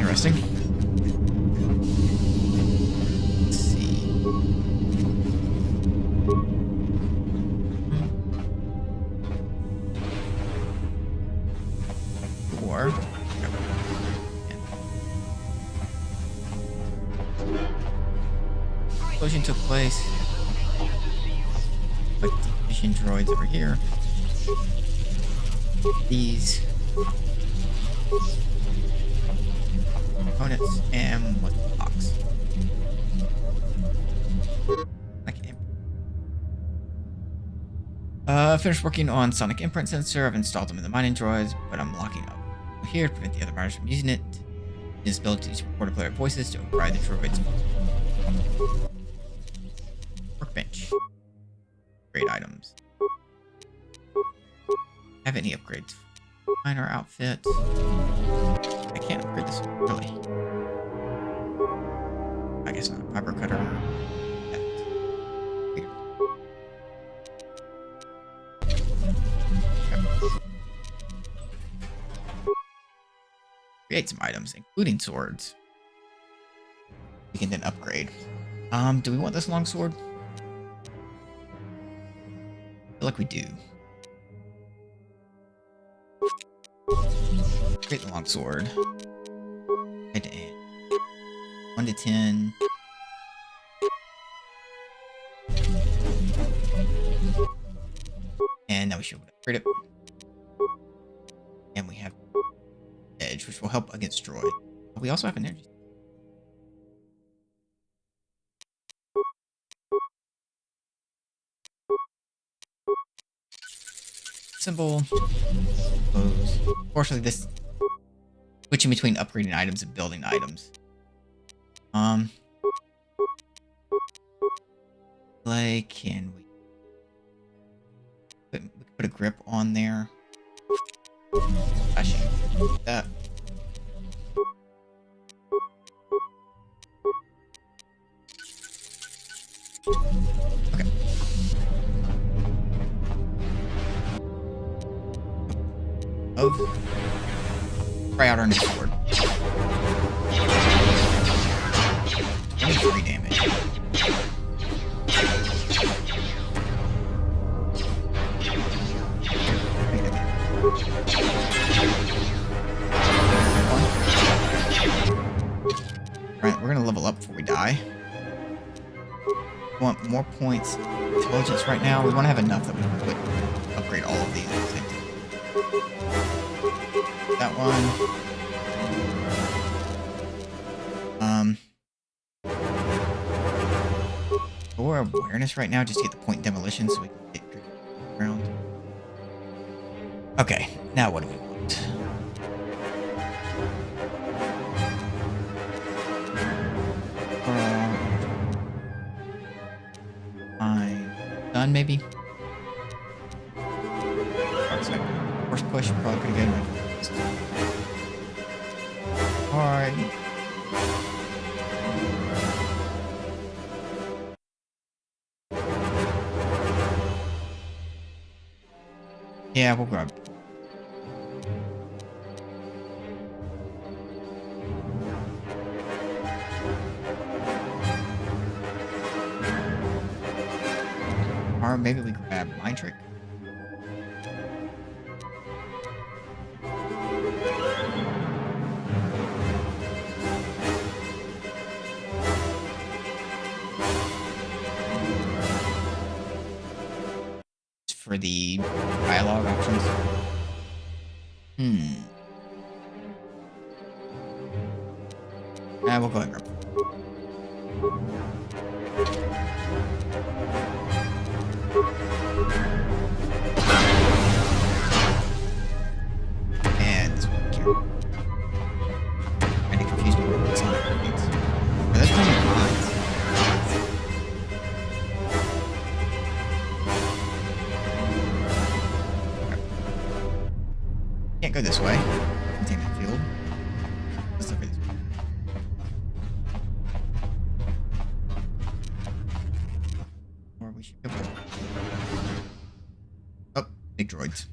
interesting. Let's see. Or explosion took place. Like the mission droids over here. These components and what the box. Finished working on sonic imprint sensor. I've installed them in the mining droids, but I'm locking up here to prevent the other miners from using it. This ability to record player voices to override the droids. Workbench. Great items. Have any upgrades? Miner outfit. I can't upgrade this really. I guess not. Fiber cutter. Create some items, including swords. We can then upgrade. Do we want this long sword? I feel like we do. Create the long sword. Head to end. 1 to 10. And now we should upgrade it. And we have edge, which will help against Droid. But we also have an energy symbol. Close. Unfortunately, this switching between upgrading items and building items. Like, can we put a grip on there? Actually, that. Okay. Try out our new sword. 23 damage. Right, we're gonna level up before we die. We want more points. Intelligence right now. We want to have enough that we can upgrade all of these at the same time. That one. Or awareness right now, just to get the point demolition so we can get around. Okay, now what do we want? Done, maybe? Force push, probably pretty good. Hard. Yeah, we'll grab. Or maybe we grab Mind Trick. For the dialogue options. We'll go ahead and grab. And this one here. Trying to confuse me with Sonic points. Are those coming lines? Can't go this way. Containment field. Let's look at this way. Or we should go. Oh, big droids.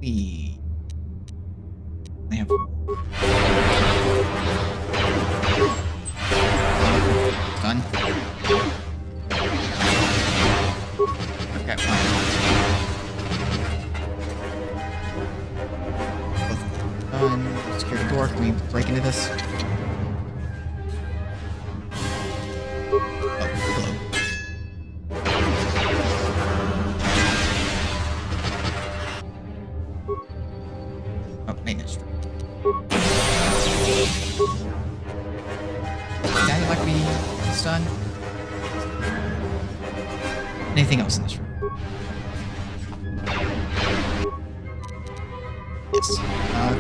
We have done. Okay, fine. Done. Secure the door. Can we break into this? Oh, hello. Oh, maintenance. Daddy like me stun. Anything else in this room? Yes.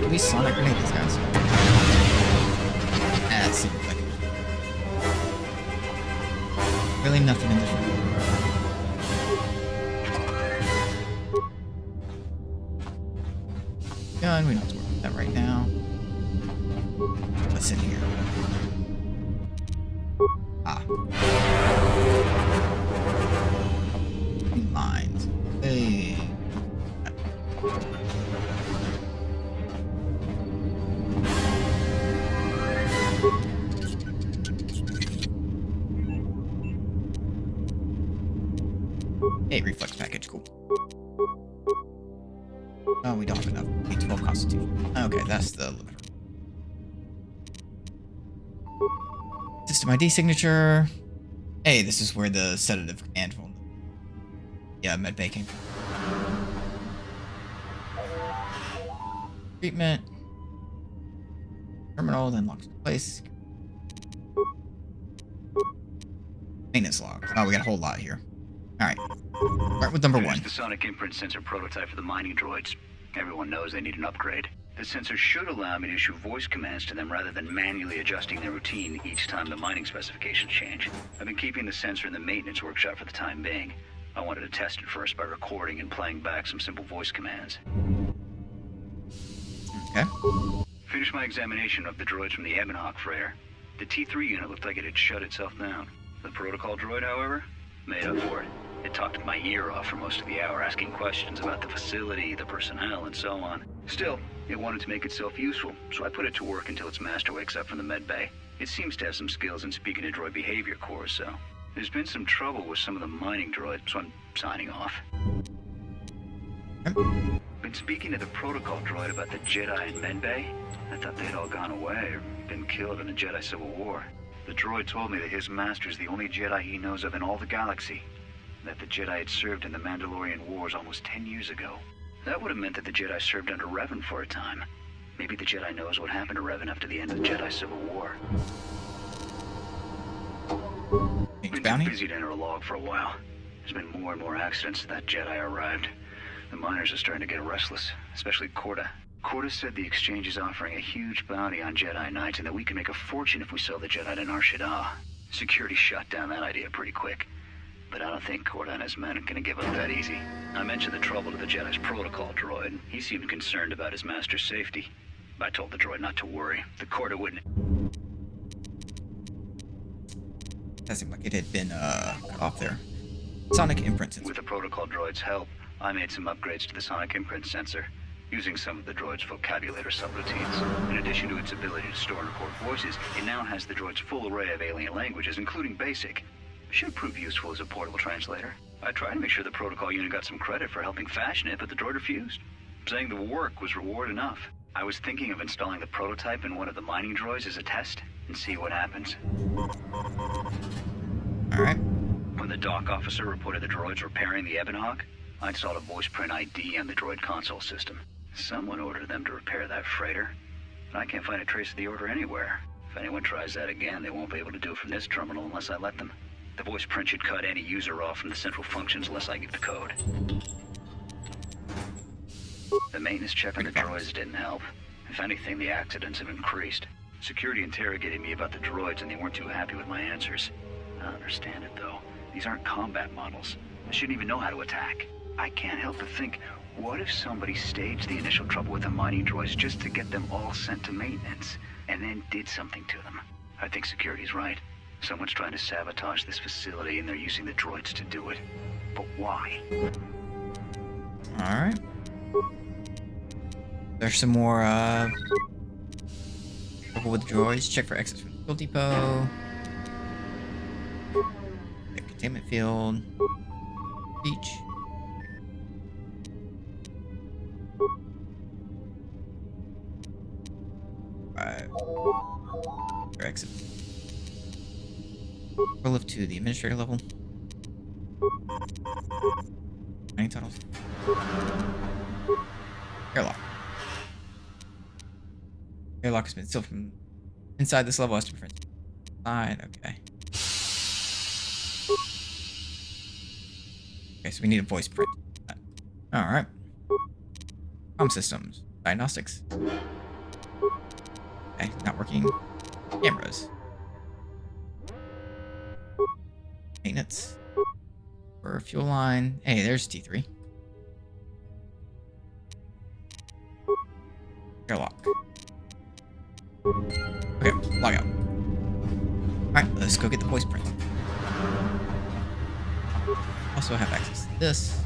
Can we sonic grenade these guys? That seems like it. Really nothing in this room. Gun, we don't have to worry about that right now. What's in here? Ah. Mines. Hey. Hey, reflex package, cool. Oh, we don't have enough. We need 12 constitution. Okay, that's the limiter. System ID signature. Hey, this is where the sedative and medbay came from. Treatment. Terminal, then locks in place. Maintenance log. Oh, we got a whole lot here. Alright. Start with number one. The sonic imprint sensor prototype for the mining droids. Everyone knows they need an upgrade. The sensor should allow me to issue voice commands to them rather than manually adjusting their routine each time the mining specifications change. I've been keeping the sensor in the maintenance workshop for the time being. I wanted to test it first by recording and playing back some simple voice commands. Okay. Finished my examination of the droids from the Ebonhawk freighter. The T3 unit looked like it had shut itself down. The protocol droid, however, made up for it. It talked my ear off for most of the hour, asking questions about the facility, the personnel, and so on. Still, it wanted to make itself useful, so I put it to work until its master wakes up from the med bay. It seems to have some skills in speaking to droid behavior cores, so... There's been some trouble with some of the mining droids, so I'm signing off. Been speaking to the protocol droid about the Jedi in medbay. I thought they'd all gone away or been killed in the Jedi Civil War. The droid told me that his master's the only Jedi he knows of in all the galaxy. That the Jedi had served in the Mandalorian Wars almost 10 years ago. That would have meant that the Jedi served under Revan for a time. Maybe the Jedi knows what happened to Revan after the end of the Jedi Civil War. Been too busy to enter a log for a while. There's been more and more accidents since that Jedi arrived. The miners are starting to get restless, especially Corda. Corda said the exchange is offering a huge bounty on Jedi Knights and that we can make a fortune if we sell the Jedi to Nar Shaddaa. Security shot down that idea pretty quick. But I don't think Corda and his men are going to give up that easy. I mentioned the trouble to the Jedi's protocol droid. He seemed concerned about his master's safety. I told the droid not to worry. The Corda wouldn't... That seemed like it had been cut off there. Sonic imprint sensor. With the protocol droid's help, I made some upgrades to the sonic imprint sensor, using some of the droid's vocabulary subroutines. In addition to its ability to store and record voices, it now has the droid's full array of alien languages, including Basic. Should prove useful as a portable translator. I tried to make sure the protocol unit got some credit for helping fashion it, but the droid refused, saying the work was reward enough. I was thinking of installing the prototype in one of the mining droids as a test, and see what happens. Alright. When the dock officer reported the droids repairing the Ebonhawk, I installed a voice print ID on the droid console system. Someone ordered them to repair that freighter, but I can't find a trace of the order anywhere. If anyone tries that again, they won't be able to do it from this terminal unless I let them. The voice print should cut any user off from the central functions unless I give the code. The maintenance check on the droids didn't help. If anything, the accidents have increased. Security interrogated me about the droids and they weren't too happy with my answers. I don't understand it though. These aren't combat models. They shouldn't even know how to attack. I can't help but think, what if somebody staged the initial trouble with the mining droids just to get them all sent to maintenance, and then did something to them? I think security's right. Someone's trying to sabotage this facility and they're using the droids to do it. But why? Alright. There's some more trouble with droids. Check for exits from the fuel depot. Check containment field. Beach. Right. Or exit. We'll lift to the administrator level. Any tunnels? Airlock. Airlock has been sealed from inside this level. Has to be friends. Fine. Okay. Okay, so we need a voice print. All right. Comm systems. Diagnostics. Okay, not working. Cameras. Maintenance. For fuel line. Hey, there's T3. Airlock. Okay, log out. Alright, let's go get the voice print. Also have access to this.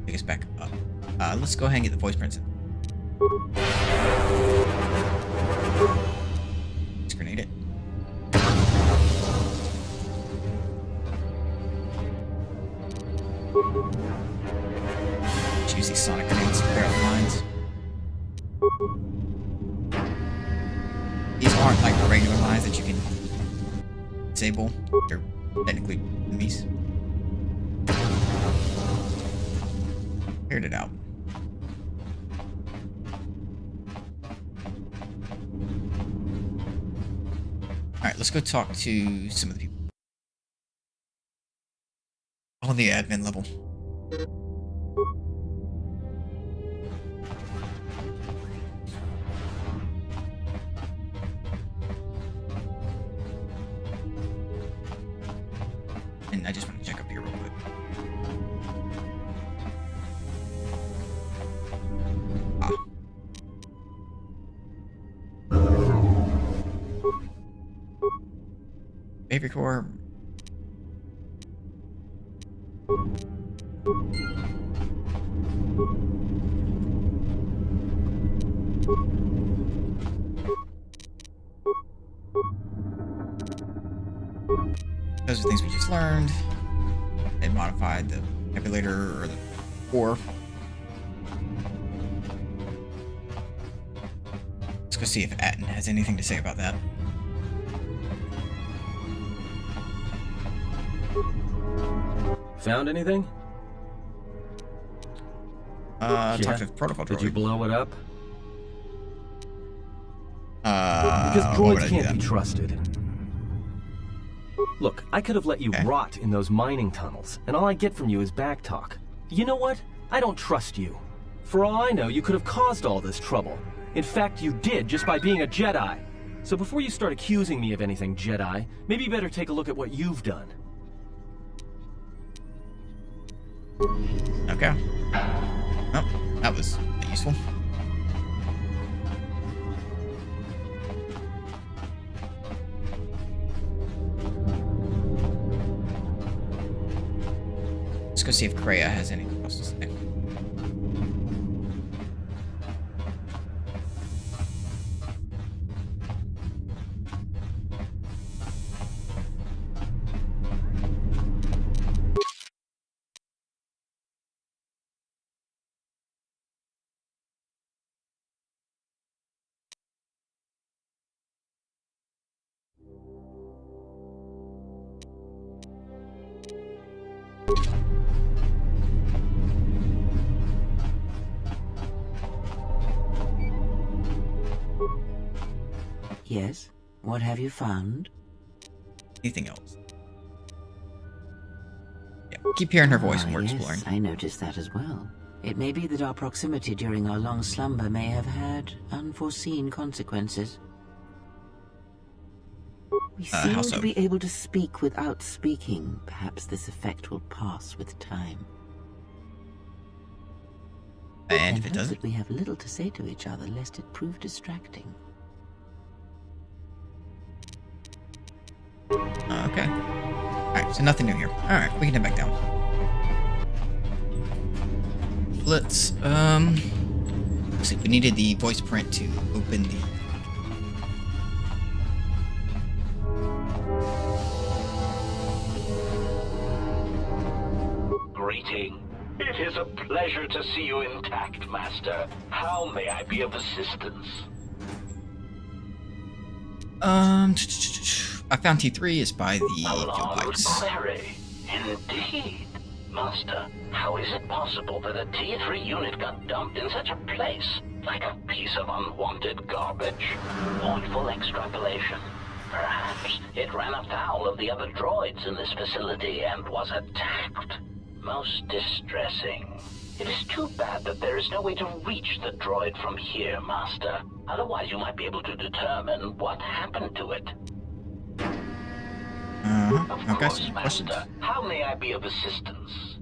Take us back up. Let's go ahead and get the voice prints. Let's grenade it. Let's use these sonic grenades to clear out the lines. These aren't like regular lines that you can disable. They're technically enemies. Cleared it out. Alright, let's go talk to some of the people on the admin level. And I just want to check up here real quick. Behavior core. Those are things we just learned. They modified the manipulator or the core. Let's go see if Atten has anything to say about that. Found anything? Talk to the protocol droid. Did you blow it up? Because droids can't be trusted. Look, I could have let you rot in those mining tunnels, and all I get from you is backtalk. You know what? I don't trust you. For all I know, you could have caused all this trouble. In fact, you did just by being a Jedi. So before you start accusing me of anything, Jedi, maybe you better take a look at what you've done. Okay. Oh, that was useful. Let's go see if Kreia has anything else to say. Yes? What have you found? Anything else? Yeah, keep hearing her voice when we're exploring. I noticed that as well. It may be that our proximity during our long slumber may have had unforeseen consequences. We seem to be able to speak without speaking. Perhaps this effect will pass with time. And if it doesn't? We have little to say to each other, lest it prove distracting. Okay. Alright, so nothing new here. Alright, we can head back down. let's see. We needed the voice print to open the. Greeting. It is a pleasure to see you intact, Master. How may I be of assistance? I found T3 is by the A fuel long pipes. query. Indeed. Master, how is it possible that a T3 unit got dumped in such a place? Like a piece of unwanted garbage? Thoughtful extrapolation. Perhaps it ran afoul of the other droids in this facility and was attacked. Most distressing. It is too bad that there is no way to reach the droid from here, Master. Otherwise you might be able to determine what happened to it. Of Okay, course, some questions. Master. How may I be of assistance?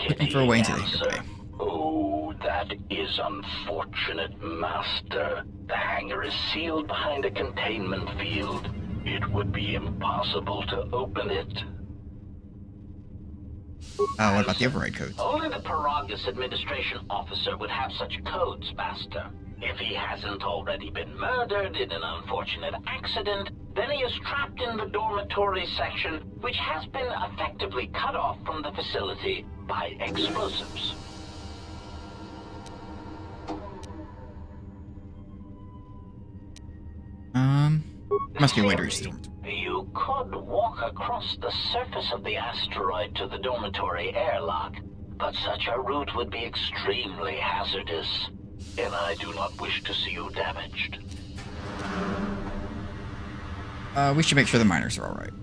Looking for a way into the Answer. hangar bay. Oh, that is unfortunate, Master. The hangar is sealed behind a containment field. It would be impossible to open it. What about the override codes? Only the Paragus administration officer would have such codes, Master. If he hasn't already been murdered in an unfortunate accident, then he is trapped in the dormitory section, which has been effectively cut off from the facility by explosives. Must be a way to reach the dormitory. You could walk across the surface of the asteroid to the dormitory airlock, but such a route would be extremely hazardous, and I do not wish to see you damaged. We should make sure the miners are alright.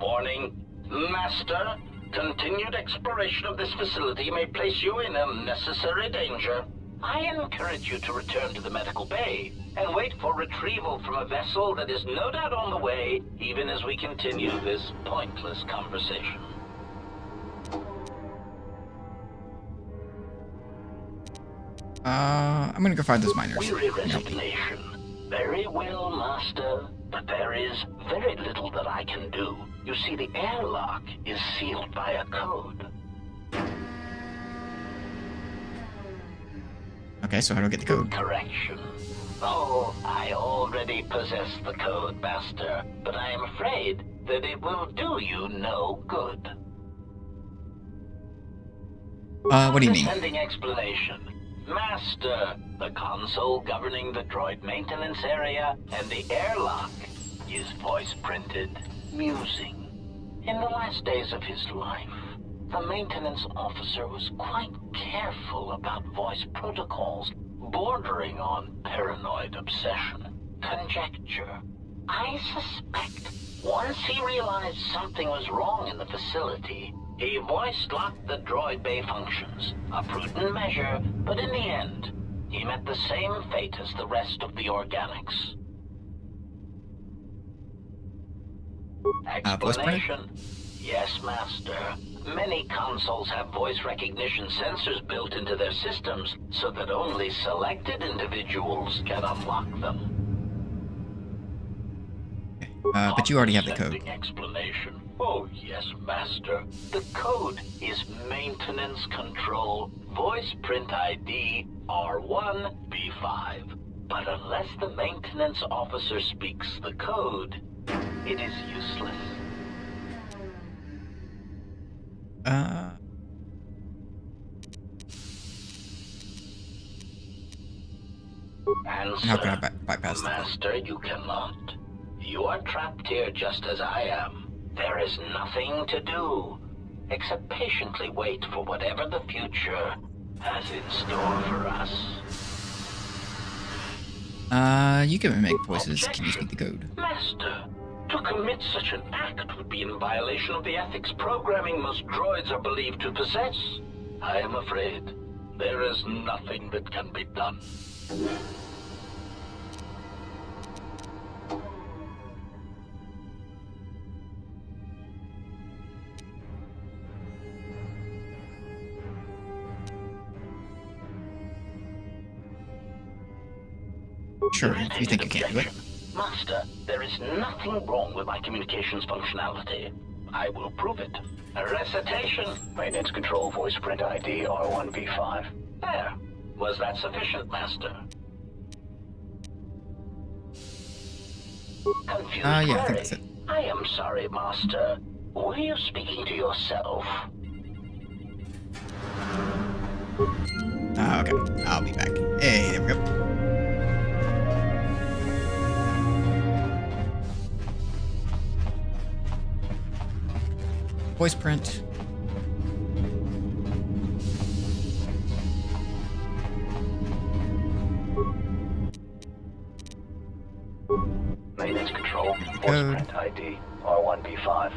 Warning, Master. Continued exploration of this facility may place you in unnecessary danger. I encourage you to return to the medical bay and wait for retrieval from a vessel that is no doubt on the way, even as we continue this pointless conversation. I'm gonna go find those miners. Weary resignation. Very well, Master. But there is very little that I can do. You see, the airlock is sealed by a code. Okay, so how do I get the code? Correction. Oh, I already possess the code, Master, but I am afraid that it will do you no good. What do you mean? Descending explanation. Master, the console governing the droid maintenance area and the airlock is voice printed musing. In the last days of his life, the maintenance officer was quite careful about voice protocols, bordering on paranoid obsession. Conjecture. I suspect once he realized something was wrong in the facility, he voice-locked the droid bay functions. A prudent measure, but in the end, he met the same fate as the rest of the organics. Voice print? Explanation? Yes, Master. Many consoles have voice recognition sensors built into their systems so that only selected individuals can unlock them. But you already have the code. Condescending explanation. Oh, yes, Master. The code is Maintenance Control Voice Print ID R1B5. But unless the maintenance officer speaks the code, it is useless. And how can I bypass that? Master, you cannot. You are trapped here just as I am. There is nothing to do, except patiently wait for whatever the future has in store for us. You can make voices. Can you speak the code? Master, to commit such an act would be in violation of the ethics programming most droids are believed to possess. I am afraid there is nothing that can be done. Sure, if you think you can't do it. Master, there is nothing wrong with my communications functionality. I will prove it. A recitation. Maintenance control voice print ID R1V5. There. Was that sufficient, Master? Confused Yeah, I think query. that's it. I am sorry, Master. Were you speaking to yourself? Okay, I'll be back. Hey, there we go. Voice print. Maintenance control voice Code. print ID R1V5.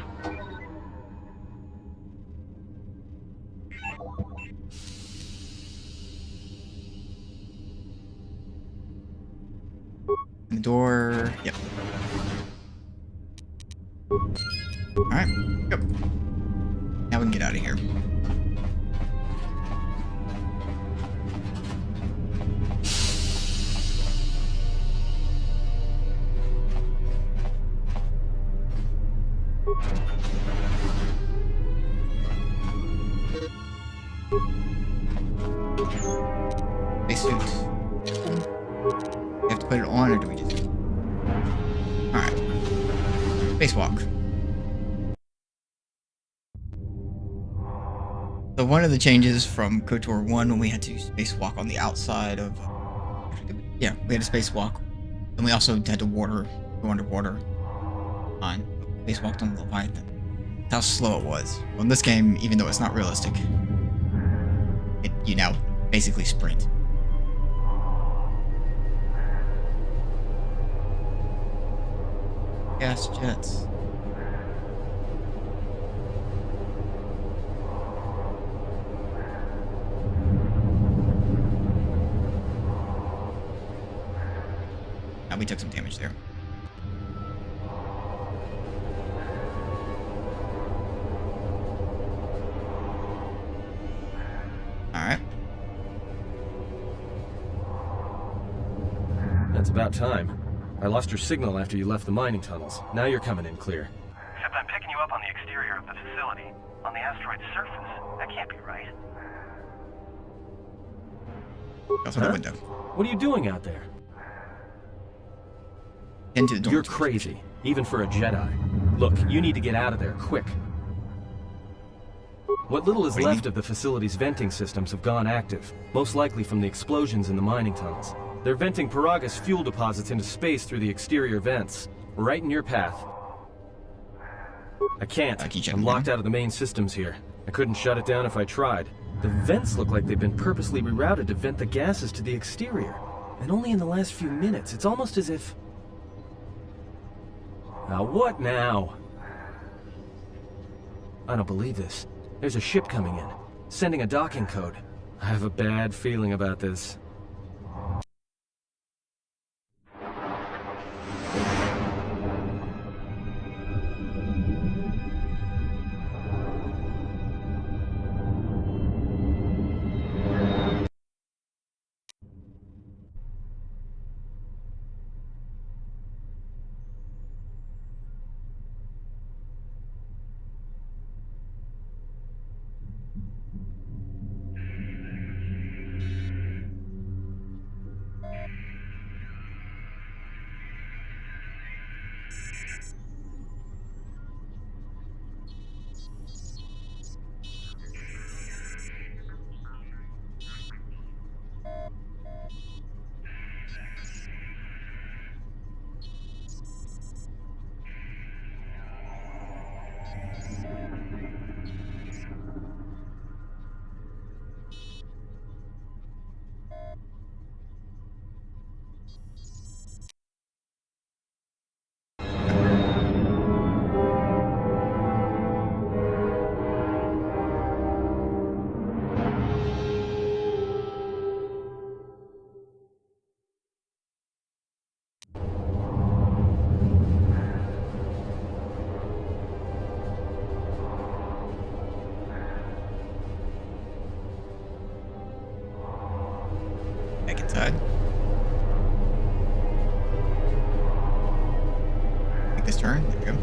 The door. Yep. Alright, go. Now we can get out of here. Spacesuit. You have to put it on, or do we just... Alright. Spacewalk. So one of the changes from KOTOR 1, when we had to spacewalk on the outside of... yeah, we had to spacewalk. And we also had to go underwater. Fine. Spacewalked on the Leviathan. That's how slow it was. Well, in this game, even though it's not realistic, you now basically sprint. Gas jets. Now we took some damage there. Alright. That's about time. I lost your signal after you left the mining tunnels. Now you're coming in clear. Except I'm picking you up on the exterior of the facility, on the asteroid's surface. That can't be right. That's the window. What are you doing out there? Into the door. You're crazy, even for a Jedi. Look, you need to get out of there, quick. What little is What do you left mean? of the facility's venting systems have gone active, most likely from the explosions in the mining tunnels. They're venting Paraga's fuel deposits into space through the exterior vents, right in your path. I can't. Can you shut I'm them locked down? out of the main systems here. I couldn't shut it down if I tried. The vents look like they've been purposely rerouted to vent the gases to the exterior. And only in the last few minutes, it's almost as if... Now what now? I don't believe this. There's a ship coming in, sending a docking code. I have a bad feeling about this. Back inside. this turn. There we go.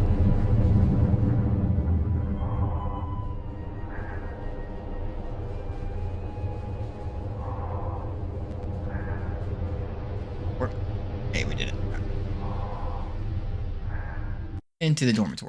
Hey, we did it. Into the dormitory.